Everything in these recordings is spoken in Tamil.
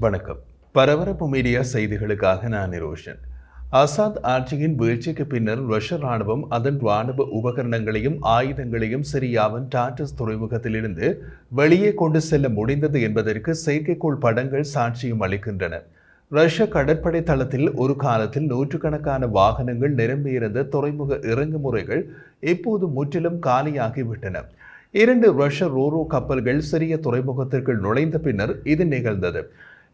வணக்கம். பரபரப்பு மீடியா செய்திகளுக்காக நான் நிரோஷன். அசாத் ஆட்சியின் வீழ்ச்சிக்கு பின்னர் ரஷ்ய ராணுவம் அதன் ராணுவ உபகரணங்களையும் ஆயுதங்களையும் சிரியாவின் டாட்டஸ் துறைமுகத்திலிருந்து வெளியே கொண்டு செல்ல முடிந்தது என்பதற்கு செயற்கைக்கோள் படங்கள் சாட்சியம் அளிக்கின்றன. ரஷ்ய கடற்படை தளத்தில் ஒரு காலத்தில் நூற்றுக்கணக்கான வாகனங்கள் நிரம்பியிருந்த துறைமுக இறங்குமுறைகள் இப்போது முற்றிலும் காலியாகிவிட்டன. 2 ரஷ்ய ரோரோ கப்பல்கள் சிறிய துறைமுகத்திற்குள் நுழைந்த பின்னர் இது நிகழ்ந்தது.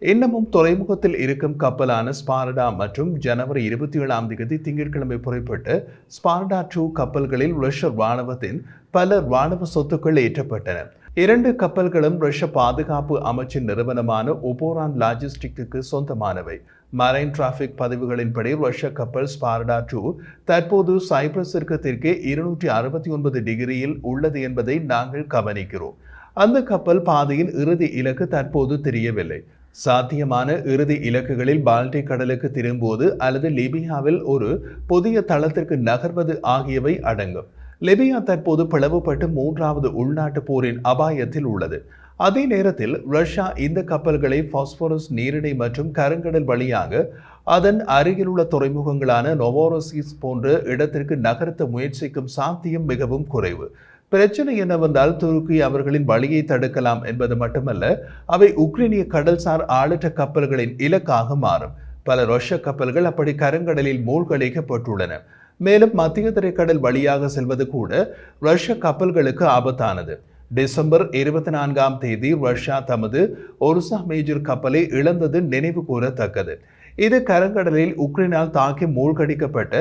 இன்னமும் துறைமுகத்தில் இருக்கும் கப்பலான ஸ்பார்டா மற்றும் ஜனவரி 27 திங்கட்கிழமை புறப்பட்ட ஸ்பார்டா 2 கப்பல்களில் ரஷ்ய ராணுவத்தின் பல ராணுவ சொத்துக்கள் ஏற்றப்பட்டன. 2 கப்பல்களும் ரஷ்ய பாதுகாப்பு அமைச்சின் நிறுவனமான ஒபோரான் லாஜிஸ்டிக்கு சொந்தமானவை. மரைன் டிராபிக் பதிவுகளின்படி ரஷ்ய கப்பல் ஸ்பார்டா 2 தற்போது சைப்ரஸிற்கு தெற்கே 269 டிகிரியில் உள்ளது என்பதை நாங்கள் கவனிக்கிறோம். அந்த கப்பல் பாதையின் இறுதி இலக்கு தற்போது தெரியவில்லை. சாத்தியமான இறுதி இலக்குகளில் பால்டிக் கடலுக்கு திரும்புவது அல்லது லிபியாவில் ஒரு புதிய தளத்திற்கு நகர்வது ஆகியவை அடங்கும். லிபியா தற்போது பிளவுபட்டு 3வது உள்நாட்டு போரின் அபாயத்தில் உள்ளது. அதே நேரத்தில் ரஷ்யா இந்த கப்பல்களை பாஸ்பரஸ் நீரிணை மற்றும் கருங்கடல் வழியாக அதன் அருகிலுள்ள துறைமுகங்களான நோவோரோசிஸ் போன்ற இடத்திற்கு நகர்த்த முயற்சிக்கும் சாத்தியம் மிகவும் குறைவு. பிரச்சனை என்னவென்றால் துருக்கி அவர்களின் வழியை தடுக்கலாம் என்பது மட்டுமல்ல, அவை உக்ரைனிய கடல்சார் ஆளற்ற கப்பல்களின் இலக்காக மாறும். பல ரஷ்ய கப்பல்கள் அப்படி கருங்கடலில் மூழ்கடிக்கப்பட்டுள்ளன. மேலும் மத்திய தரைக்கடல் வழியாக செல்வது கூட ரஷ்ய கப்பல்களுக்கு ஆபத்தானது. டிசம்பர் 24 ரஷ்யா தமது ஒருசா மேஜர் கப்பலை இழந்தது நினைவு கூறத்தக்கது. இது கருங்கடலில் உக்ரைனால் தாக்கி மூழ்கடிக்கப்பட்ட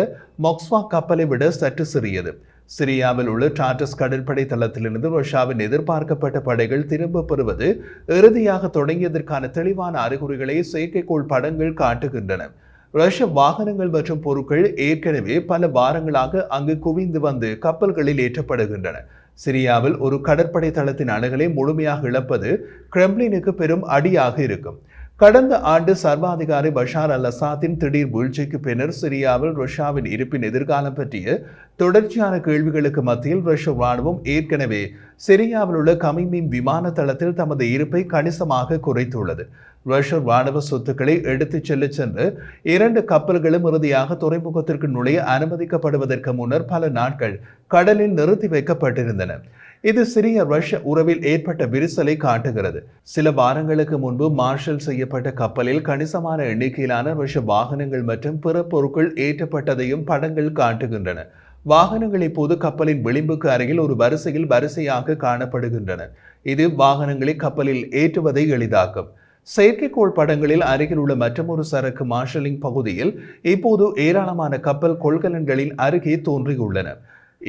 மொக்ஸ்வா கப்பலை விட சற்று சிறியது. சிரியாவில் உள்ள டாட்டஸ் கடற்படை தளத்திலிருந்து ரஷ்யாவின் எதிர்பார்க்கப்பட்ட படைகள் திரும்ப பெறுவது இறுதியாக தொடங்கியதற்கான தெளிவான அறிகுறிகளை செயற்கைக்கோள் படங்கள் காட்டுகின்றன. ரஷ்ய வாகனங்கள் மற்றும் பொருட்கள் ஏற்கனவே பல வாரங்களாக அங்கு குவிந்து வந்து கப்பல்களில் ஏற்றப்படுகின்றன. சிரியாவில் ஒரு கடற்படை தளத்தின் அணுகலை முழுமையாக இழப்பது கிரெம்ளினுக்கு பெரும் அடியாக இருக்கும். கடந்த ஆண்டு சர்வாதிகாரி பஷார் அல் அசாத்தின் திடீர் வீழ்ச்சிக்கு பின்னர் சிரியாவில் ரஷ்யாவின் இருப்பின் எதிர்காலம் பற்றிய தொடர்ச்சியான கேள்விகளுக்கு மத்தியில் ரஷ்ய ராணுவம் ஏற்கனவே சிரியாவில் உள்ள கமிமீம் விமான தளத்தில் தமது இருப்பை கணிசமாக குறைத்துள்ளது. ரஷ்ய ராணுவ சொத்துக்களை எடுத்துச் சென்று 2 கப்பல்களும் இறுதியாக துறைமுகத்திற்கு நுழைய அனுமதிக்கப்படுவதற்கு முன்னர் பல நாட்கள் கடலில் நிறுத்தி வைக்கப்பட்டிருந்தன. இது சிரிய ரஷ்ய உறவில் ஏற்பட்ட விரிசலை காட்டுகிறது. சில வாரங்களுக்கு முன்பு மார்ஷல் செய்யப்பட்ட கப்பலில் கணிசமான எண்ணிக்கையிலான ரஷ்ய வாகனங்கள் மற்றும் பிற பொருட்கள் ஏற்றப்பட்டதையும் படங்கள் காட்டுகின்றன. வாகனங்கள் இப்போது கப்பலின் விளிம்புக்கு அருகில் ஒரு வரிசையாக காணப்படுகின்றன. இது வாகனங்களை கப்பலில் ஏற்றுவதை எளிதாக்கும். செயற்கைக்கோள் படங்களில் அருகில் உள்ள மற்றொரு சரக்கு மார்ஷலிங் பகுதியில் இப்போது ஏராளமான கப்பல் கொள்கலன்களின் அருகே தோன்றியுள்ளன.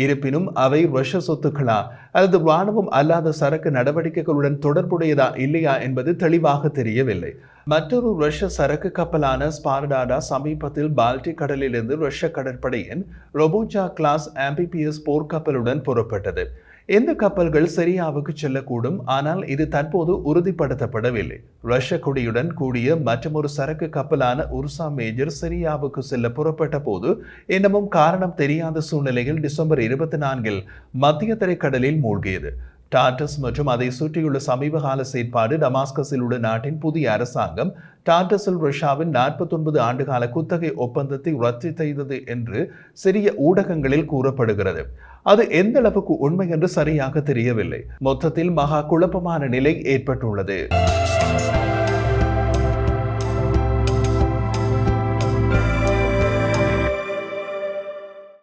இருப்பினும் அவை ரஷ்ய சொத்துக்களா அல்லது ராணுவம் அல்லாத சரக்கு நடவடிக்கைகளுடன் தொடர்புடையதா இல்லையா என்பது தெளிவாக தெரியவில்லை. மற்றொரு ரஷ்ய சரக்கு கப்பலான ஸ்பார்டாடா சமீபத்தில் பால்டிக் கடலிலிருந்து ரஷ்ய கடற்படையின் ரொபோஜா கிளாஸ் ஆம்பிபிஎஸ் போர்க்கப்பலுடன் புறப்பட்டது. இந்த கப்பல்கள் சிரியாவுக்கு செல்லக்கூடும், ஆனால் இது தற்போது உறுதிப்படுத்தப்படவில்லை. ரஷ்ய கொடியுடன் கூடிய மற்றொரு சரக்கு கப்பலான உர்சா மேஜர் சிரியாவுக்கு செல்ல புறப்பட்ட போது இன்னமும் காரணம் தெரியாத சூழ்நிலையில் டிசம்பர் 24 மத்திய தரைக்கடலில் மூழ்கியது. டாட்டஸ் மற்றும் அதை சுற்றியுள்ள சமீபகால செயற்பாடு டமாஸ்கஸில் உள்ள நாட்டின் புதிய அரசாங்கம் டாட்டஸில் ரஷ்யாவின் 49 ஆண்டுகால குத்தகை ஒப்பந்தத்தை ரத்து செய்தது என்று சிறிய ஊடகங்களில் கூறப்படுகிறது. அது எந்த அளவுக்கு உண்மை என்று சரியாக தெரியவில்லை. மொத்தத்தில் மகா குழப்பமான நிலை ஏற்பட்டுள்ளது.